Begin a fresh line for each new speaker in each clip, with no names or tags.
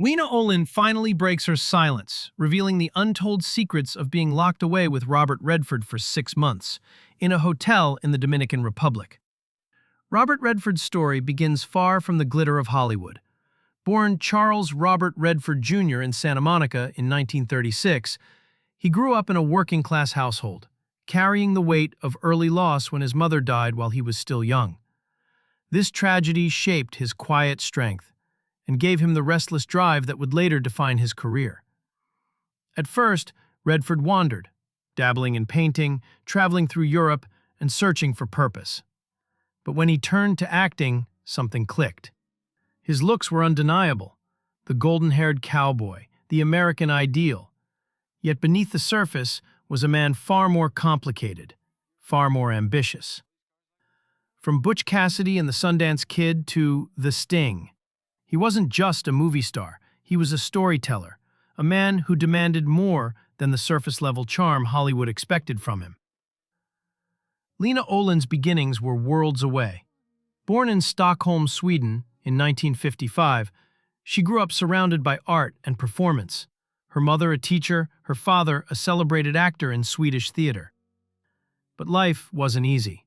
Lena Olin finally breaks her silence, revealing the untold secrets of being locked away with Robert Redford for 6 months, in a hotel in the Dominican Republic. Robert Redford's story begins far from the glitter of Hollywood. Born Charles Robert Redford Jr. in Santa Monica in 1936, he grew up in a working-class household, carrying the weight of early loss when his mother died while he was still young. This tragedy shaped his quiet strength and gave him the restless drive that would later define his career. At first, Redford wandered, dabbling in painting, traveling through Europe, and searching for purpose. But when he turned to acting, something clicked. His looks were undeniable, the golden-haired cowboy, the American ideal. Yet beneath the surface was a man far more complicated, far more ambitious. From Butch Cassidy and the Sundance Kid to The Sting, he wasn't just a movie star, he was a storyteller, a man who demanded more than the surface-level charm Hollywood expected from him. Lena Olin's beginnings were worlds away. Born in Stockholm, Sweden, in 1955, she grew up surrounded by art and performance. Her mother a teacher, her father a celebrated actor in Swedish theater. But life wasn't easy.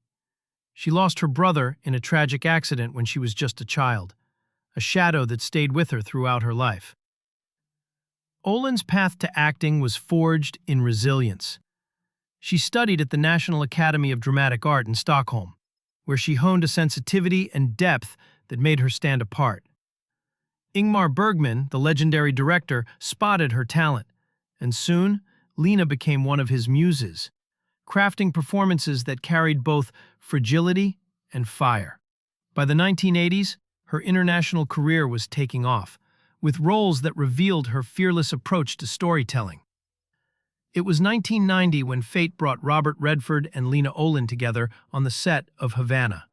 She lost her brother in a tragic accident when she was just a child, a shadow that stayed with her throughout her life. Olin's path to acting was forged in resilience. She studied at the National Academy of Dramatic Art in Stockholm, where she honed a sensitivity and depth that made her stand apart. Ingmar Bergman, the legendary director, spotted her talent, and soon Lena became one of his muses, crafting performances that carried both fragility and fire. By the 1980s, her international career was taking off, with roles that revealed her fearless approach to storytelling. It was 1990 when fate brought Robert Redford and Lena Olin together on the set of Havana.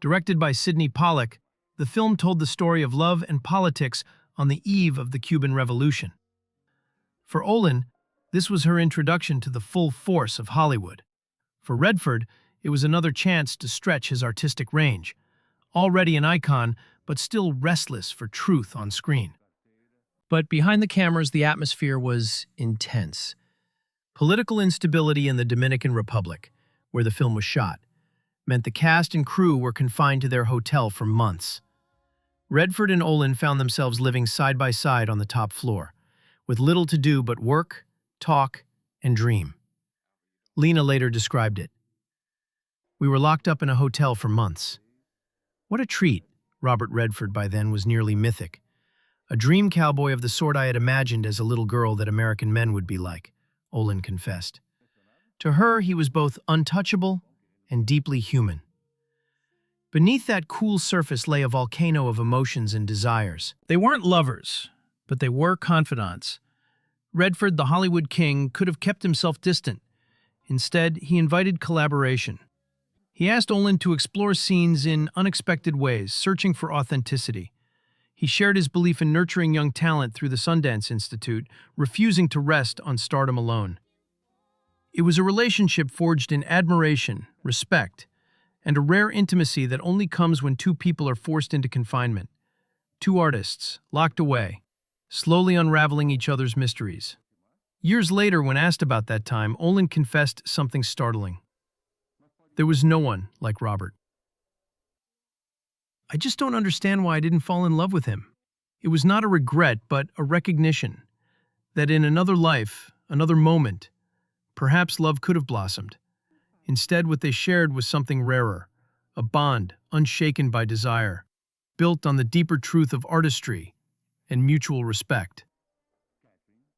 Directed by Sidney Pollack, the film told the story of love and politics on the eve of the Cuban Revolution. For Olin, this was her introduction to the full force of Hollywood. For Redford, it was another chance to stretch his artistic range, already an icon, but still restless for truth on screen. But behind the cameras, the atmosphere was intense. Political instability in the Dominican Republic, where the film was shot, meant the cast and crew were confined to their hotel for months. Redford and Olin found themselves living side by side on the top floor, with little to do but work, talk, and dream. Lena later described it. "We were locked up in a hotel for months. What a treat." Robert Redford by then was nearly mythic. A dream cowboy of the sort I had imagined as a little girl that American men would be like, Olin confessed. To her, he was both untouchable and deeply human. Beneath that cool surface lay a volcano of emotions and desires. They weren't lovers, but they were confidants. Redford, the Hollywood king, could have kept himself distant. Instead, he invited collaboration. He asked Olin to explore scenes in unexpected ways, searching for authenticity. He shared his belief in nurturing young talent through the Sundance Institute, refusing to rest on stardom alone. It was a relationship forged in admiration, respect, and a rare intimacy that only comes when two people are forced into confinement. Two artists, locked away, slowly unraveling each other's mysteries. Years later, when asked about that time, Olin confessed something startling. There was no one like Robert. I just don't understand why I didn't fall in love with him. It was not a regret, but a recognition that in another life, another moment, perhaps love could have blossomed. Instead, what they shared was something rarer, a bond unshaken by desire, built on the deeper truth of artistry and mutual respect.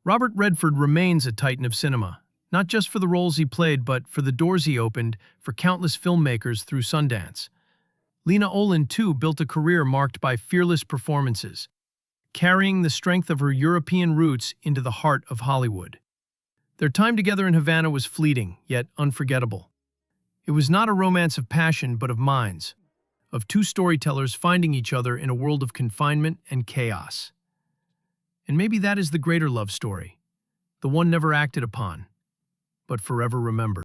Robert Redford remains a titan of cinema, not just for the roles he played, but for the doors he opened for countless filmmakers through Sundance. Lena Olin, too, built a career marked by fearless performances, carrying the strength of her European roots into the heart of Hollywood. Their time together in Havana was fleeting, yet unforgettable. It was not a romance of passion, but of minds, of two storytellers finding each other in a world of confinement and chaos. And maybe that is the greater love story, the one never acted upon, but forever remembered.